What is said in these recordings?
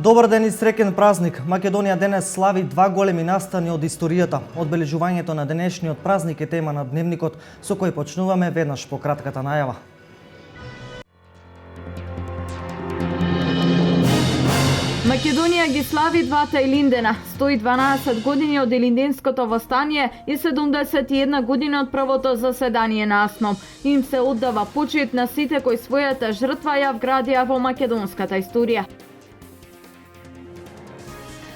Добар ден и среќен празник! Македонија денес слави два големи настани од историјата. Одбележувањето на денешниот празник е тема на дневникот, со кој почнуваме веднаш по кратката најава. Македонија ги слави двата Илиндена, 112 години од Илинденското востание и 71 години од првото заседание на АСНОМ. Им се оддава почит на сите кои својата жртва ја вградија во македонската историја.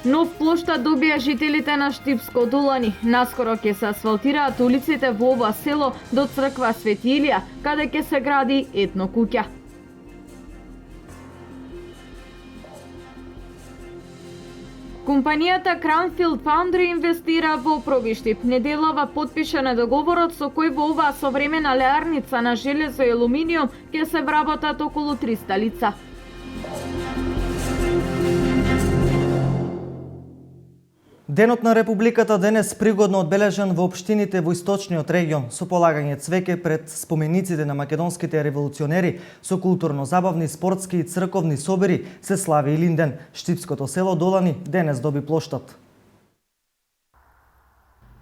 Нов плоштад добија жителите на Штипско Долани. Наскоро ќе се асфалтираат улиците во ова село до црква Свети Илија, каде ќе се гради етно куќа. Компанијата Crownfield Foundry инвестира во Пробиштип. Неделава потпишана договорот со кој во оваа современа леарница на железо и алуминиум ќе се вработат околу 300 лица. Денот на Републиката денес пригодно одбележан во општините во источниот регион со полагање цвеќе пред спомениците на македонските револуционери, со културно-забавни, спортски и црковни собери се слави Илинден. Штипското село Долани денес доби плоштад.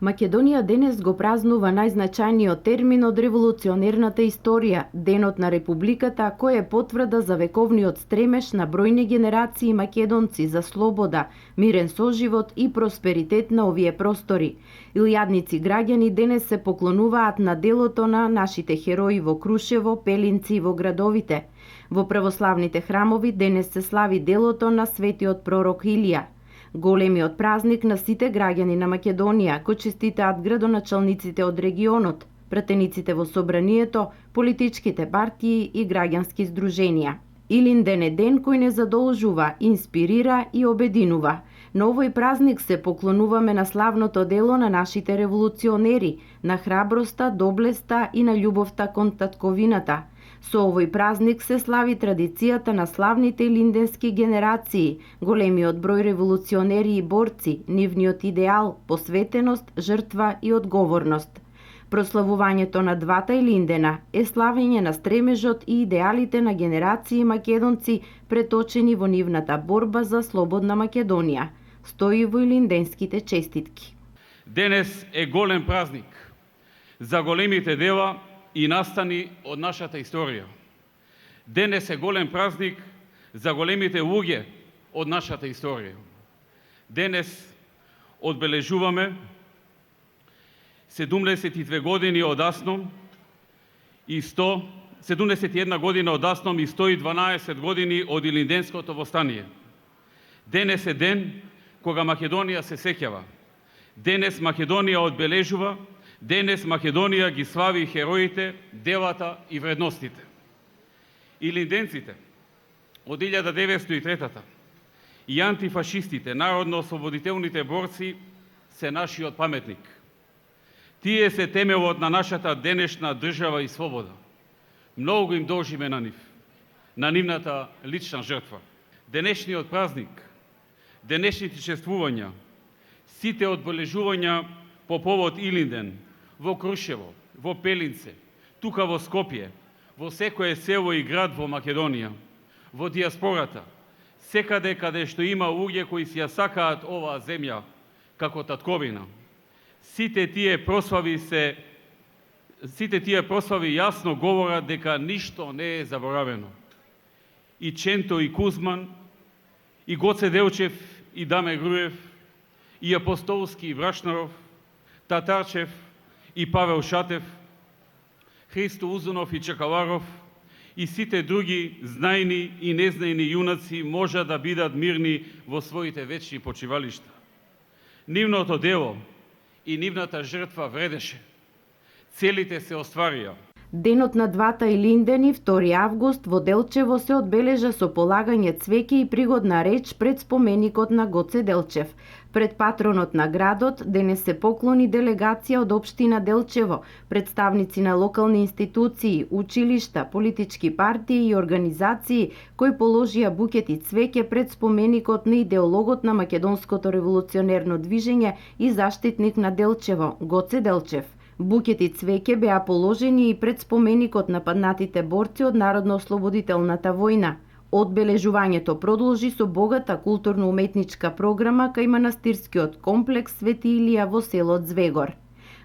Македонија денес го празнува најзначајниот термин од револуционерната историја, Денот на Републиката, кој е потврда за вековниот стремеж на бројни генерации македонци за слобода, мирен соживот и просперитет на овие простори. Илјадници граѓани денес се поклонуваат на делото на нашите херои во Крушево, Пелинци и во градовите. Во православните храмови денес се слави делото на светиот пророк Илија. Големиот празник на сите граѓани на Македонија, кој честитаат градоначалниците од регионот, пратениците во собранието, политичките партии и граѓански здруженија. Илинден е ден кој не задолжува, инспирира и обединува. На овој празник се поклонуваме на славното дело на нашите револуционери, на храброста, доблеста и на љубовта кон татковината. Со овој празник се слави традицијата на славните илинденски генерации, големиот број револуционери и борци, нивниот идеал, посветеност, жртва и одговорност. Прославувањето на двата Илиндена е славење на стремежот и идеалите на генерации македонци преточени во нивната борба за слободна Македонија. Стои во илинденските честитки. Денес е голем празник за големите дела и настани од нашата историја. Денес е голем празник за големите луѓе од нашата историја. Денес одбележуваме 72 години од АСНОМ и 71 година од АСНОМ и 112 години од Илинденското востание. Денес е ден кога Македонија се сеќава. Денес Македонија одбележува. Денес Македонија ги слави хероите, делата и вредностите. Илинденците од 1903-та и антифашистите, народно-ослободителните борци се нашиот паметник. Тие се темелот на нашата денешна држава и слобода. Многу им должиме на нив, на нивната лична жртва. Денешниот празник, денешните чествувања, сите одбележувања по повод Илинден, во Крушево, во Пелинце, тука во Скопје, во секое село и град во Македонија, во диаспората, секаде каде што има луѓе кои си ја сакаат оваа земја како татковина. Сите тие прослави јасно говорат дека ништо не е заборавено. И Ченто и Кузман, и Гоце Делчев и Даме Груев, и Апостолски и Брашнаров, Татарчев и Павел Шатев, Христо Узунов и Чакаларов и сите други знајни и незнајни јунаци може да бидат мирни во своите вечни почивалишта. Нивното дело и нивната жртва вредеше. Целите се остварија. Денот на двата Илиндени, 2 август, во Делчево се одбележа со полагање цвеќе и пригодна реч пред споменикот на Гоце Делчев. Пред патронот на градот денес се поклони делегација од општина Делчево, представници на локални институции, училишта, политички партии и организации кои положија букети цвеќе пред споменикот на идеологот на македонското револуционерно движење и заштитник на Делчево, Гоце Делчев. Букети цвеќе беа положени и пред споменикот на паднатите борци од Народно-ослободителната војна. Одбележувањето продолжи со богата културно-уметничка програма кај манастирскиот комплекс Свети Илија во село Звегор.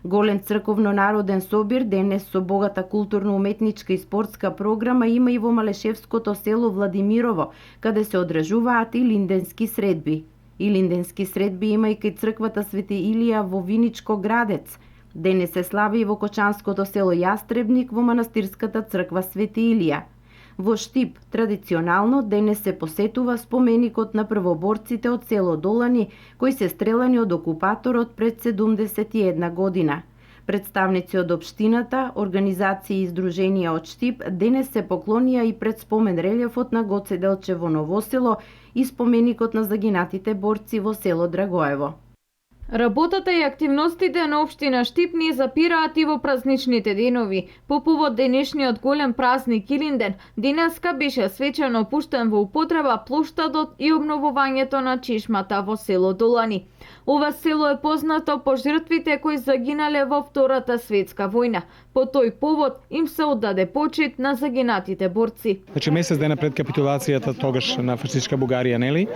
Голем црковно-народен собир денес со богата културно-уметничка и спортска програма има и во Малешевското село Владимирово, каде се одржуваат и линденски средби. И линденски средби има и кај црквата Свети Илија во Виничко Градец. Денес се слави и во Кочанското село Јастребник во манастирската црква Свети Илија. Во Штип, традиционално, денес се посетува споменикот на првоборците од село Долани, кои се стрелани од окупаторот пред 71 година. Представници од општината, организации и издруженија од Штип денес се поклонија и пред спомен релјефот на Гоце Делчев во Новосело и споменикот на загинатите борци во село Драгоево. Работата и активностите на општина Штип не запираат и во празничните денови. По повод денешниот голем празник Илинден, денеска беше свечено пуштен во употреба плоштадот и обновувањето на чешмата во село Долани. Ова село е познато по жртвите кои загинале во Втората светска војна. По тој повод им се оддаде почит на загинатите борци. Значи месец дена пред капитулацијата тогаш на фашистичка Бугарија, нели?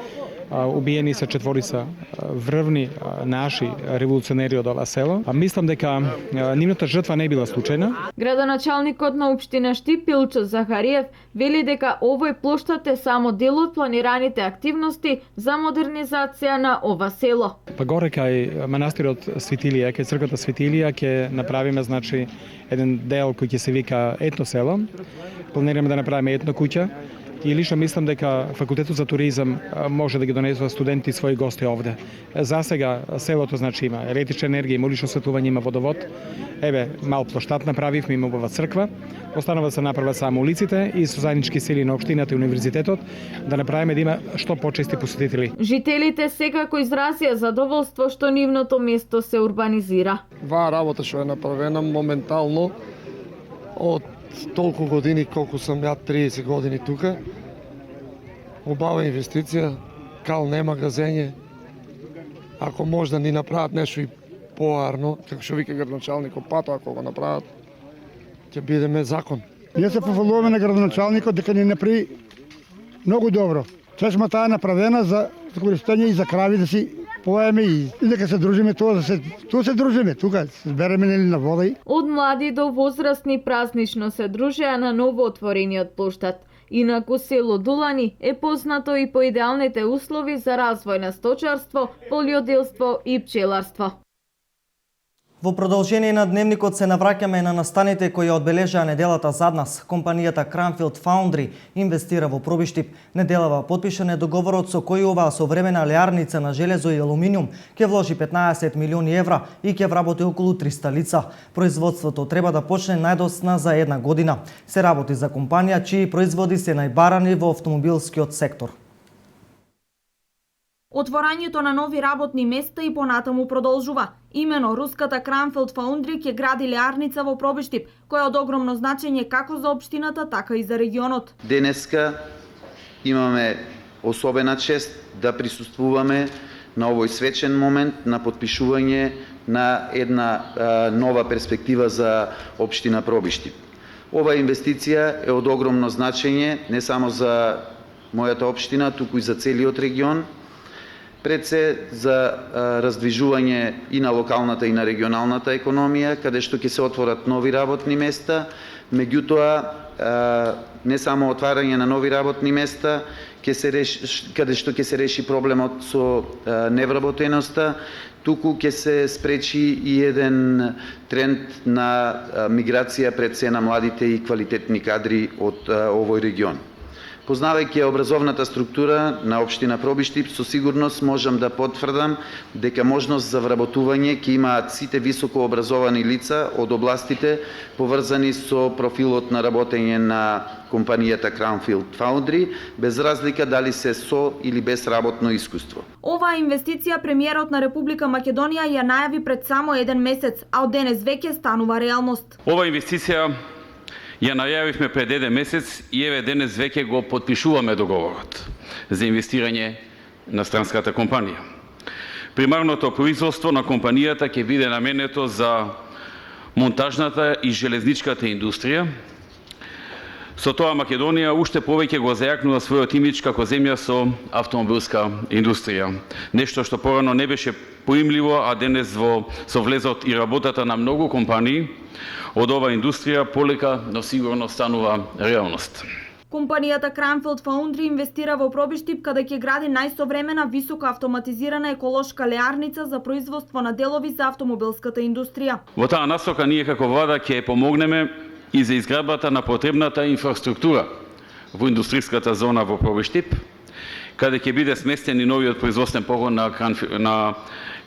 Убиени се четворица врвни наши револуционери од ова село. Мислам дека нивната жртва не била случајна. Градоначалникот на општина Штип Илчо Захариев вели дека овој плоштад е само дел од планираните активности за модернизација на ова село. Па горе кај манастирот Светилија, кај црквата Светилија ќе направиме значи еден дел кој ќе се вика етно село. Планираме да направиме етно куќа. И лично мислам дека факултетот за туризам може да ги донесува студенти и своји гости овде. За сега селото значи има електрична енергија, има улично осветлување, има водовод. Еве, мал плоштад направивме, има убава црква. Останува да се направат само улиците и со заеднички сили на општината и универзитетот да направиме да има што почести посетители. Жителите секако изразија задоволство што нивното место се урбанизира. Ваа работа што е направена моментално од толку години колку сум ја 30 години тука. Убава инвестиција, кал нема газење. Ако може да ни направат нешто и поарно, како што вика градоначалникот, пато ако го направат, ќе бидеме закон. Ние се пофалуваме на градоначалникот дека ни направи многу добро. Чешмата е направена за користење и за крави да си поеме и дека се дружиме тоа се дружиме тука, се збереме нели на вода и. Од млади до возрастни празнично се дружеа на ново отворениот плоштад. Инаку село Дулани е познато и по идеалните услови за развој на сточарство, полјоделство и пчеларство. Во продолжение на дневникот се навраќаме на настаните кои одбележаа неделата зад нас. Компанијата Cranfield Foundry инвестира во Пробиштип. Неделава потпишан е договорот со кој оваа современа леарница на железо и алуминиум ќе вложи 15 милиони евра и ќе вработи околу 300 лица. Производството треба да почне најдосна за една година. Се работи за компанија чии производи се најбарани во автомобилскиот сектор. Отворањето на нови работни места и понатаму продолжува. Имено руската Cranfield Foundry ќе гради леарница во Пробиштип, која е од огромно значење како за општината, така и за регионот. Денеска имаме особена чест да присуствуваме на овој свечен момент на потпишување на една нова перспектива за општина Пробиштип. Ова инвестиција е од огромно значење не само за мојата општина, туку и за целиот регион. Пред се за раздвижување и на локалната и на регионалната економија, каде што ќе се отворат нови работни места, меѓутоа не само отварање на нови работни места, каде што ќе се реши проблемот со невработеноста, туку ќе се спречи и еден тренд на миграција пред се на младите и квалитетни кадри од овој регион. Познавајќи образовната структура на општина Пробиштип, со сигурност можам да потврдам дека можност за вработување ќе имаат сите високо образовани лица од областите поврзани со профилот на работење на компанијата Cranfield Foundry, без разлика дали се со или без работно искуство. Оваа инвестиција премиерот на Република Македонија ја најави пред само еден месец, а од денес веќе станува реалност. Ова инвестиција ја најавивме пред еден месец и еве денес веќе го потпишуваме договорот за инвестирање на странската компанија. Примарното производство на компанијата ќе биде наменето за монтажната и железничката индустрија, Со тоа Македонија уште повеќе го зајакнува својот имидж како земја со автомобилска индустрија. Нешто што порано не беше поимливо, а денес со влезот и работата на многу компании од оваа индустрија полека, но сигурно станува реалност. Компанијата Cranfield Foundry инвестира во Пробиштип каде ќе гради најсовремена високо автоматизирана еколошка леарница за производство на делови за автомобилската индустрија. Во таа насока ние како влада ќе помогнеме и за изградбата на потребната инфраструктура во индустријската зона во Пробиштип, каде ќе биде сместен и новиот производствен погон на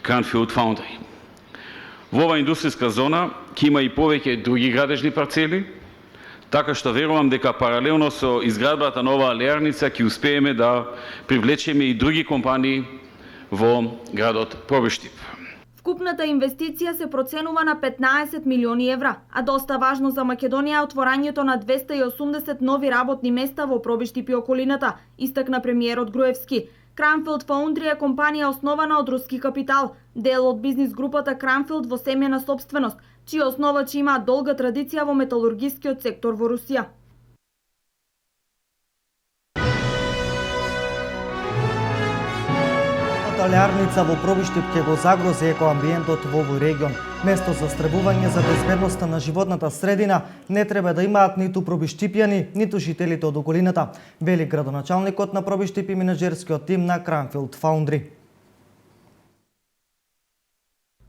Cranfield Foundry. Во оваа индустријска зона ќе има и повеќе други градежни парцели, така што верувам дека паралелно со изградбата на оваа леарница ќе успееме да привлечеме и други компании во градот Пробиштип. Вкупната инвестиција се проценува на 15 милиони евра, а доста важно за Македонија е отворањето на 280 нови работни места во Пробиштип и околината, истакна премиерот Груевски. Cranfield Foundry е компанија основана од руски капитал, дел од бизнис групата Cranfield во семејна собственост, чија основачи имаат долга традиција во металургискиот сектор во Русија. Леарница во Пробиштип ќе го загрози екоамбиентот во овој регион. Место за стребување за безбедноста на животната средина не треба да имаат ниту пробиштипјани, ниту жителите од околината, вели градоначалникот на Пробиштип и менеджерскиот тим на Cranfield Foundry.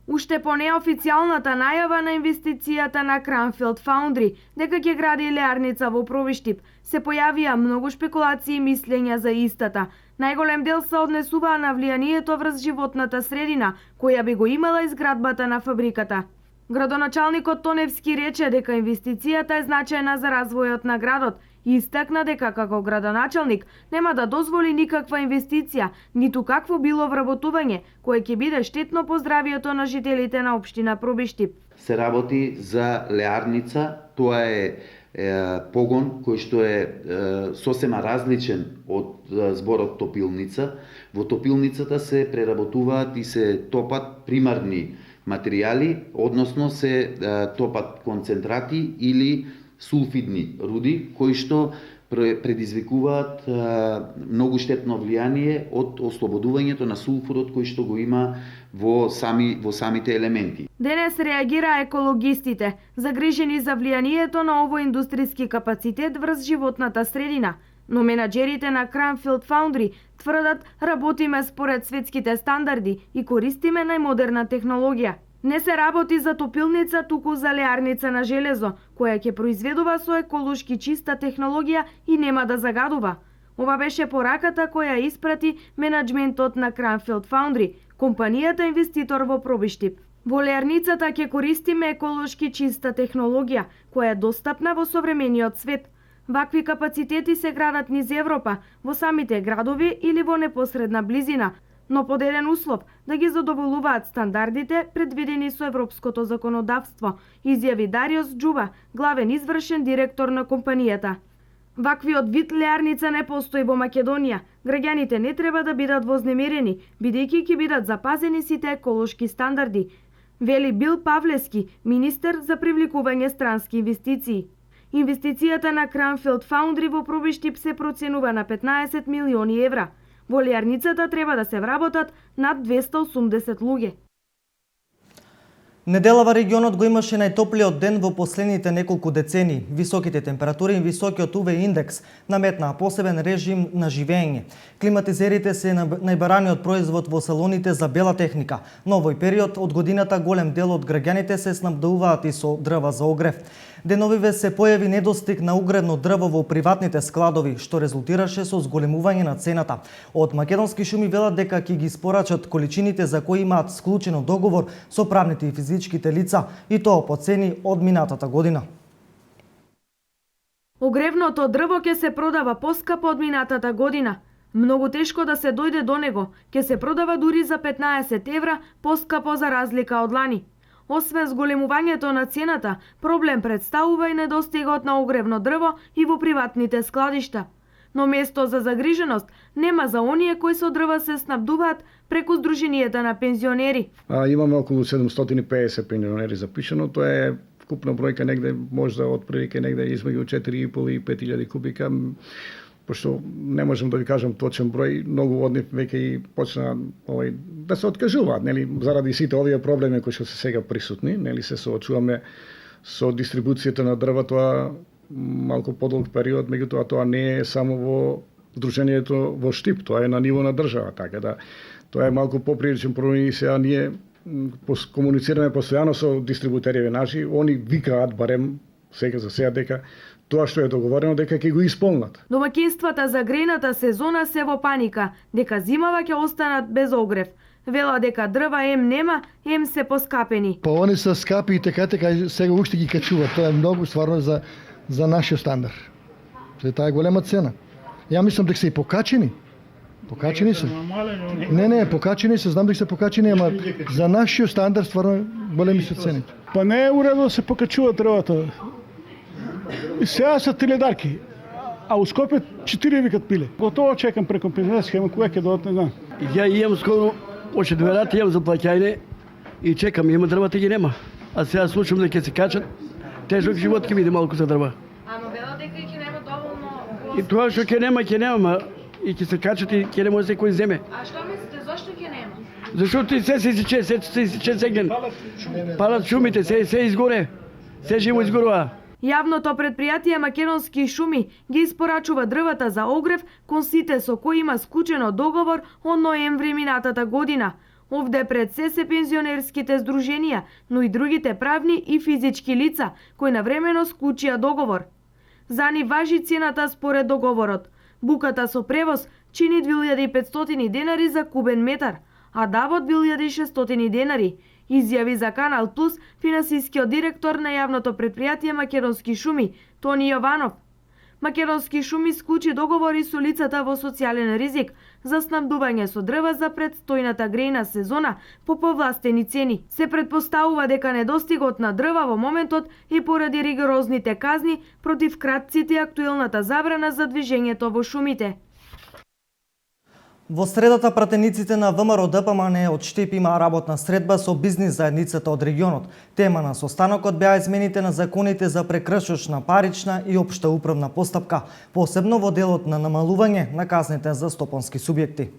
Уште по неофицијалната најава на инвестицијата на Cranfield Foundry дека ќе гради леарница во Пробиштип, се појавија многу шпекулации и мислења за истата. Најголем дел се однесуваа на влијанието врз животната средина, која би го имала изградбата на фабриката. Градоначалникот Тоневски рече дека инвестицијата е значајна за развојот на градот и истакна дека како градоначалник нема да дозволи никаква инвестиција, ниту какво било вработување, кое ќе биде штетно по здравието на жителите на општина Пробиштип. Се работи за леарница, тоа е погон кој што е сосема различен од зборот топилница. Во топилницата се преработуваат и се топат примарни материјали, односно се топат концентрати или сулфидни руди, кои што предизвикуваат многу штетно влијание од ослободувањето на сулфурот кој што го има во самите елементи. Денес реагира екологистите, загрижени за влијанието на овој индустријски капацитет врз животната средина. Но менаџерите на Cranfield Foundry тврдат работиме според светските стандарди и користиме најмодерна технологија. Не се работи за топилница, туку за леарница на железо, која ќе произведува со еколошки чиста технологија и нема да загадува. Ова беше пораката која испрати менеджментот на Cranfield Foundry, компанијата инвеститор во Пробиштип. Во леарницата ќе користиме еколошки чиста технологија, која е достапна во современиот свет. Вакви капацитети се градат низ Европа, во самите градови или во непосредна близина, но под еден услов да ги задоволуваат стандардите предвидени со европското законодавство, изјави Дариос Џуба, главен извршен директор на компанијата. Ваквиот вид леарница не постои во Македонија. Граѓаните не треба да бидат вознемерени, бидејќи ќе бидат запазени сите еколошки стандарди, вели Бил Павлески, министер за привлекување странски инвестиции. Инвестицијата на Cranfield Foundry во Пробиштип се проценува на 15 милиони евра. Во леарницата треба да се вработат над 280 луѓе. Неделава регионот го имаше најтоплиот ден во последните неколку децении. Високите температури и високиот УВ индекс наметнаа посебен режим на живење. Климатизерите се најбараниот производ во салоните за бела техника. Но овој период од годината голем дел од граѓаните се снабдуваат и со дрва за огрев. Деновиве се појави недостиг на угревно дрво во приватните складови, што резултираше со зголемување на цената. Од Македонски шуми велат дека ќе ги испорачат количините за кои имаат склучено договор со правните и физичките лица, и тоа по цени од минатата година. Огревното дрво ќе се продава поскапо од минатата година. Многу тешко да се дојде до него, ќе се продава дури за 15 евра поскапо за разлика од лани. Освен зголемувањето на цената, проблем представува и недостигот на огревно дрво и во приватните складишта. Но место за загриженост нема за оние кои со дрва се снабдуваат преку Сдруженијата на пензионери. Имаме околу 750 пензионери запишано, тоа е купна бројка негде можда отприлike негде измеѓу 4,5 и 5.000 кубика, пошто не можам да ви кажам точен број, многу од нив веќе и почна да се откажуваат, нели, заради сите овие проблеми кои што се сега присутни, нели, се соочуваме со дистрибуцијата на дрва, тоа малку подолг период, меѓутоа тоа не е само во Сдруженијето во Штип, тоа е на ниво на држава, така да тоа е малку поприличен проблем и сега ние комуницираме постојано со дистрибутерите наши, они викаат барем сега за сега дека тоа што е договорено дека ќе го исполнат. Домаќинствата за грејната сезона се во паника, дека зимава ќе останат без огрев. Вела дека дрва нема, се поскапени. Па они се скапи и така сега уште ги качуваат. Тоа е многу стварно за нашиот стандард. Таа е голема цена. Ја мислам дека се и покачени. Покачени се. Не, покачени се, знам дека се покачени, ама за нашиот стандард стварно големи се цените. Па не е уредно да се покачува дрвата. И сега се теледарки. А у Скопје 4 викат пиле. Готово чекам преку пензионерска схема, кога ќе додат, не знам. Ја имам скоро още 2 рати, имам за плаќање и чекам, има дрвата ги нема. А сега слушам дека ќе се качат. Тежок живот ќе биде малку за дрва. Ама вела дека ќе нема доволно. И тоа што ќе нема, и ќе се качат и ќе не може секој земе. А што мислите, зашто ќе нема? Зашто и се изиче сегден. Палат шумите, се изгоре. Се живо изгорува. Јавното предпријатие Македонски шуми ги испорачува дрвата за огрев кон сите со кои има скучено договор од ноември минатата година. Овде пред се пензионерските здруженија, но и другите правни и физички лица кои навремено скучија договор. За нив важи цената според договорот. Буката со превоз чини 2500 денари за кубен метар, а давот 1600 денари, изјави за Канал Плюс финансискиот директор на јавното предпријатие Македонски шуми, Тони Јованов. Македонски шуми склучи договори со лицата во социјален ризик за снабдување со дрва за предстојната грејна сезона по повластени цени. Се предпоставува дека недостигот на дрва во моментот е поради ригорозните казни против кратците и актуелната забрана за движењето во шумите. Во средата пратениците на ВМРО ДПМН од Штип има работна средба со бизнис заедницата од регионот. Тема на состанокот беа измените на законите за прекршочна, парична и општа управна постапка, посебно во делот на намалување на казните за стопански субјекти.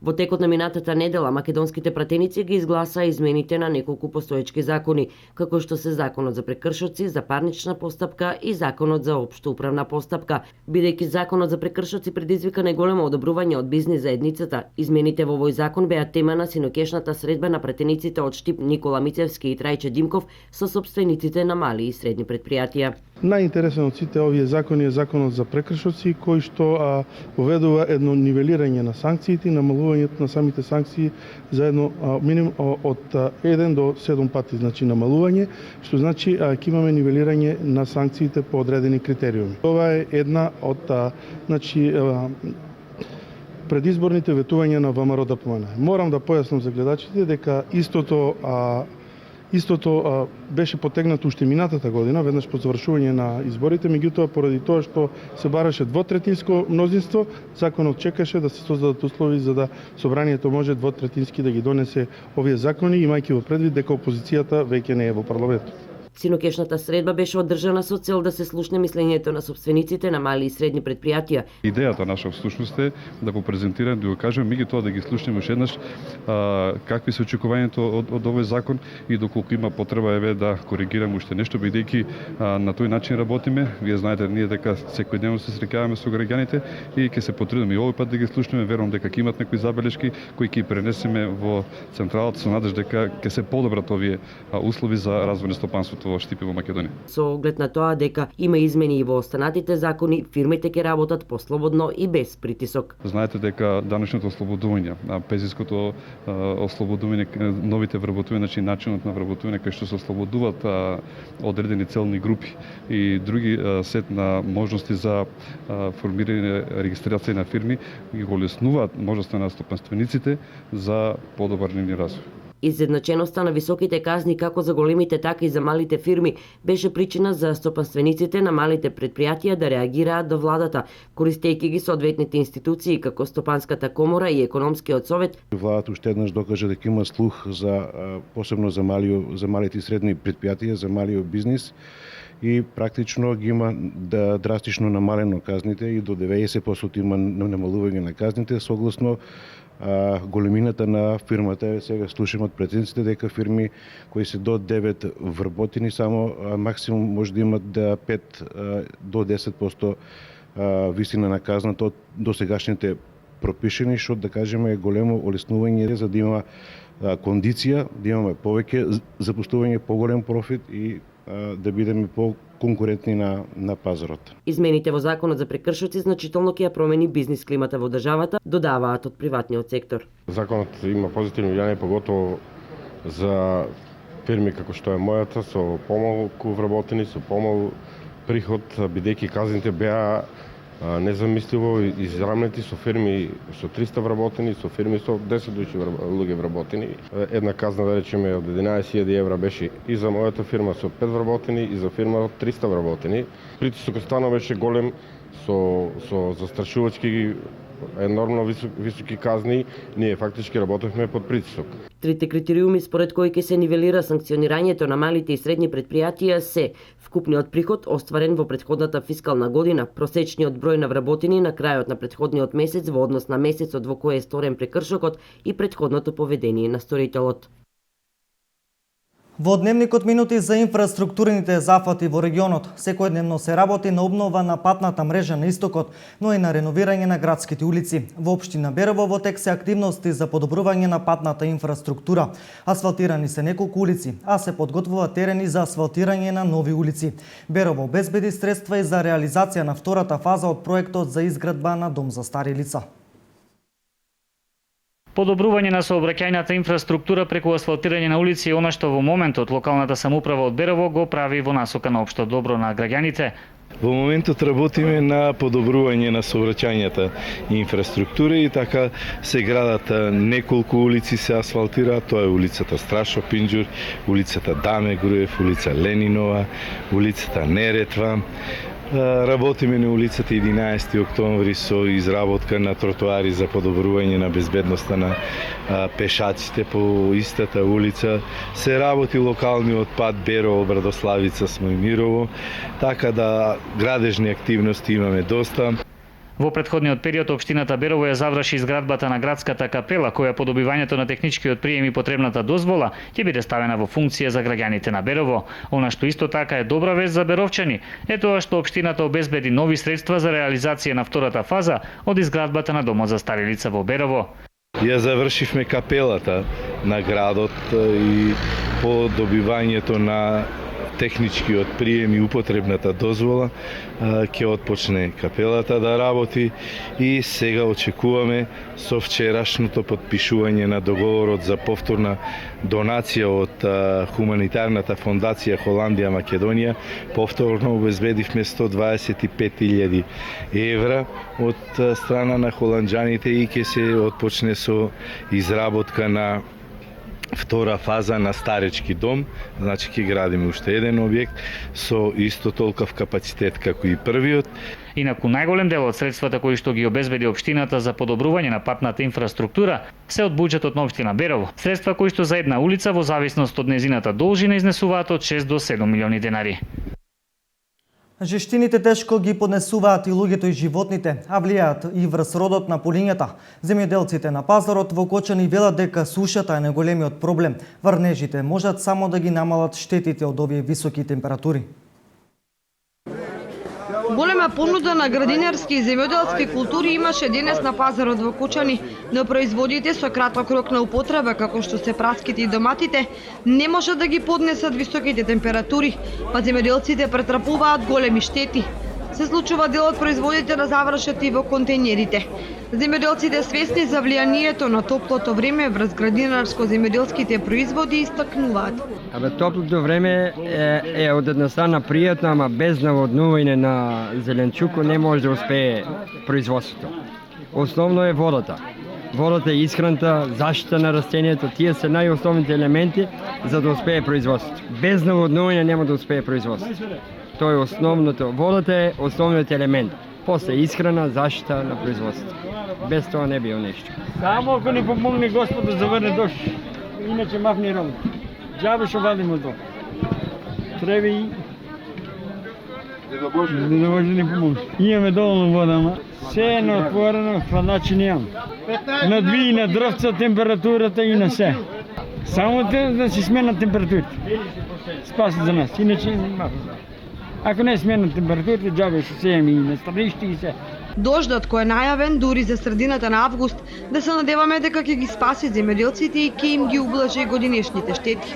Во текот на минатата недела македонските пратеници ги изгласаа измените на неколку постоечки закони, како што се Законот за прекршоци, за парнична постапка и Законот за општа управна постапка. Бидејќи Законот за прекршоци предизвика најголемо одобрување од бизнис заедницата, измените во овој закон беа тема на синокешната средба на пратениците од Штип Никола Мицевски и Трајче Димков со сопствениците на мали и средни предпријатија. Најинтересен од сите овие закони е Законот за прекршоци, кој што поведува едно нивелирање на санкциите, намалувањето на самите санкции за едно минимум од 1 до 7 пати, значи намалување, што значи ќе имаме нивелирање на санкциите по одредени критериуми. Ова е една од предизборните ветувања на ВМРО ДПМН. Морам да појаснам за гледачите дека Истото беше потегнато уште минатата година, веднаш по завршување на изборите, меѓутоа поради тоа што се бараше двотретинско мнозинство, законот чекаше да се создадат услови за да собранието може двотретински да ги донесе овие закони, имајќи во предвид дека опозицијата веќе не е во парламентот. Синокешната средба беше одржана со цел да се слушне мислењето на сопствениците на мали и средни предпријатија. Идејата наша всушност е да го презентираме, да го кажеме, меѓутоа да ги слушнеме уште еднаш какви се очекувањето од овој закон и доколку има потреба да коригираме уште нешто, бидејќи на тој начин работиме. Вие знаете ние дека секојдневно се среќаваме со граѓаните и ќе се потрудиме и овој пат да ги слушнеме. Верувам дека ќе имат некои забелешки кои ќе пренесеме во централата со надеж дека ќе се подобрат овие услови за развој на стопанството во Штип и во Македонија. Со оглед на тоа дека има измени и во останатите закони, фирмите ќе работат послободно и без притисок. Знаете дека данъчното ослободување, пензиското ослободување, новите вработувања, значи начинот на вработување кај што се ослободуваат одредени целни групи и други сет на можности за формирање регистрација на фирми ги го леснуваат можноста на стопанствениците за подобар нивни развој. Изедначеноста на високите казни како за големите така и за малите фирми беше причина за стопанствениците на малите предпријатија да реагираат до владата, користејќи ги соодветните институции како Стопанската комора и Економскиот совет. Владата уште еднаш докажа дека има слух за посебно за малите и средни предпријатија, за малиот бизнис и практично ги има драстично намалено казните и до 90% има намалување на казните согласно големината на фирмата. Сега слушам од претенците дека фирми кои се до 9 вработени само максимум може да имат 5 до 10% висина на казната од досегашните пропишени, што да кажеме е големо олеснување за да има кондиција, да имаме повеќе запустување, поголем профит и да бидеме по-конкурентни на пазарот. Измените во законот за прекршоци значително ќе ја промени бизнис климата во државата, додаваат од приватниот сектор. Законот има позитивно влијание поготово за фирми како што е мојата, со помалку вработени, со помал приход, бидејќи казните беа незамисливо израмнети со фирми со 300 вработени, со фирми со 10 луѓе вработени. Една казна, да речеме, од 11.000 евра беше и за мојата фирма со 5 вработени и за фирма од 300 вработени. Притисокот стана беше голем со застрашувачки енормно високи казни, ние фактички работевме под притисок. Трите критериуми според кои ќе се нивелира санкционирањето на малите и средни предпријатија се вкупниот приход остварен во претходната фискална година, просечниот број на вработени на крајот на претходниот месец во однос на месецот во кој е сторен прекршокот и претходното поведение на сторителот. Во дневникот минути за инфраструктурните зафати во регионот, секојдневно се работи на обнова на патната мрежа на истокот, но и на реновирање на градските улици. Во општина Берово во тек се активности за подобрување на патната инфраструктура. Асфалтирани се неколку улици, а се подготвува терени за асфалтирање на нови улици. Берово обезбеди средства и за реализација на втората фаза од проектот за изградба на дом за стари лица. Подобрување на сообраќајната инфраструктура преку асфалтирање на улици е она што во моментот локалната самоуправа од Берово го прави во насока на општо добро на граѓаните. Во моментот работиме на подобрување на сообраќајната инфраструктура и така се градат неколку улици се асфалтираат. Тоа е улицата Страшо Пинџур, улицата Даме Груев, улица Ленинова, улицата Неретва. Работиме на улицата 11 октомври со изработка на тротоари за подобрување на безбедноста на пешаците по истата улица. Се работи локалниот пат Берово, Брадославица, Смојмирово, така да градежни активности имаме доста. Во претходниот период општината Берово ја заврши изградбата на градската капела, која по добивањето на техничкиот прием и потребната дозвола ќе биде ставена во функција за граѓаните на Берово. Она што исто така е добра вест за беровчани е тоа што општината обезбеди нови средства за реализација на втората фаза од изградбата на домот за стари лица во Берово. Ја завршивме капелата на градот и по добивањето на техничкиот прием и употребната дозвола ќе отпочне капелата да работи и сега очекуваме со вчерашното подпишување на договорот за повторна донација од хуманитарната фондација Холандија Македонија. Повторно обезбедивме 125.000 евра од страна на холанџаните и ќе се отпочне со изработка на втора фаза на старечки дом, значи ќе градиме уште еден објект со исто толков капацитет како и првиот. Инаку најголем дел од средствата кои што ги обезбеди општината за подобрување на патната инфраструктура се од буџетот на општина Берово. Средства кои што за една улица во зависност од незината должина изнесуваат од 6 до 7 милиони денари. Жештините тешко ги поднесуваат и луѓето и животните, а влијаат и врз родот на полињата. Земјоделците на пазарот во Кочани велат дека сушата е најголемиот проблем. Врнежите можат само да ги намалат штетите од овие високи температури. Голема понуда на градинарски и земјоделски култури имаше денес на пазарот во Кочани, но производите со краток рок на употреба, како што се праските и доматите, не можат да ги поднесат високите температури, па земјоделците претрпуваат големи штети. Се случува дел од производите да завршат и во контејнерите. Земјоделците свесни за влијанието на топлото време врз градинарско-земјоделските производи истакнуваат. Топлото време е од една страна пријатно, ама без наводнување на зеленчуко не може да успее производството. Основно е водата. Водата е исхраната, заштита на растението, тие се најосновните елементи за да успее производството. Без наводнување нема да успее производството. Тоа е основното. Водата е основниот елемент. После исхрана, заштита на производството. Без тоа не било нешто. Само ако ни помогне Господ да заврне дожд, иначе махне работа. Джабе што вадимо тоа. Треба и да може да ни помогне. Имаме доволно вода, ама се е отворено, хладачи нямам. Надвии на дрвца температурата и на се. Само да си смена температурата. Спаси за нас, иначе махне. Ако не смена температурата, джабе што сеем и на страништи и се. Дождот кој е најавен дури за средината на август, да се надеваме дека ќе ги спаси земјоделците и ќе им ги ублажи годинешните штети.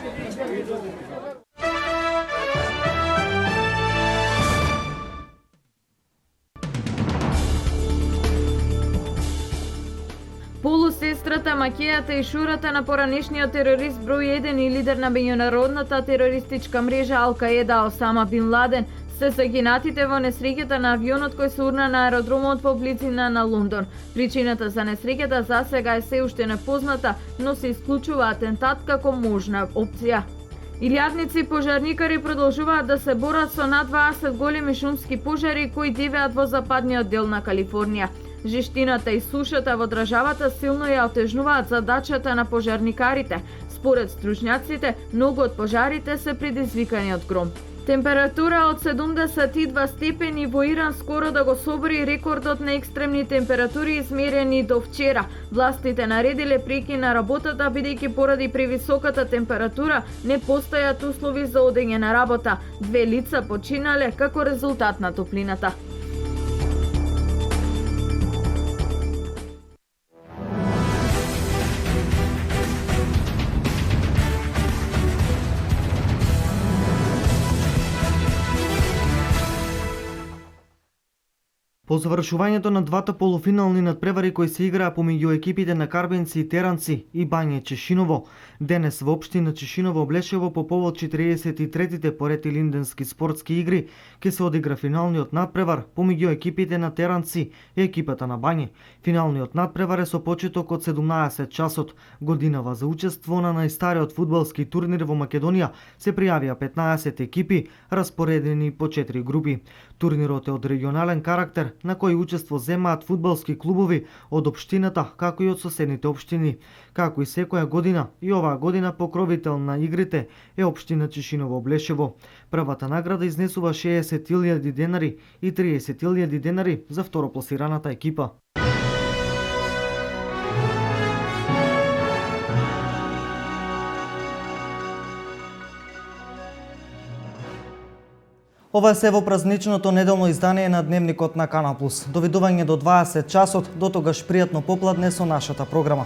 Полусестрата, макејата и шурата на поранешниот терорист број 1 и лидер на меѓународната терористичка мрежа Ал-Каеда Осама Бин Ладен се загинатите во несреќата на авионот кој се урна на аеродромот во близина на Лондон. Причината за несреќата засега е се уште непозната, но се исклучува атентат како можна опција. Илјадници пожарникари продолжуваат да се борат со над 20 големи шумски пожари кои дивеат во западниот дел на Калифорнија. Жештината и сушата во државата силно ја отежнуваат задачата на пожарникарите. Според стручњаците, многу од пожарите се предизвикани од гром. Температура од 72 степени во Иран скоро да го собори рекордот на екстремни температури измерени до вчера. Властите наредиле прекин на работата бидејќи поради превисоката температура не постојат услови за одење на работа. 2 лица починале како резултат на топлината. По завршувањето на двата полуфинални надпревари кои се играа помеѓу екипите на Карбенци и Теранци и Бање Чешиново, денес во општина Чешиново Блешево по повод 43-тите поред Илинденски спортски игри ќе се одигра финалниот надпревар помеѓу екипите на Теранци и екипата на Бање. Финалниот надпревар е со почеток од 17 часот. Годинава за учество на најстариот фудбалски турнир во Македонија се пријавија 15 екипи, распоредени по 4 групи. Турнирот е од регионален карактер, на кој учество земаат фудбалски клубови од општината, како и од соседните општини. Како и секоја година, и оваа година покровител на игрите е општина Чешиново Блешево. Првата награда изнесува 60.000 денари и 30.000 денари за второпласираната екипа. Ова е се во празничното неделно издание на Дневникот на Канал Плюс. Довидување до 20 часот, до тогаш пријатно попладне со нашата програма.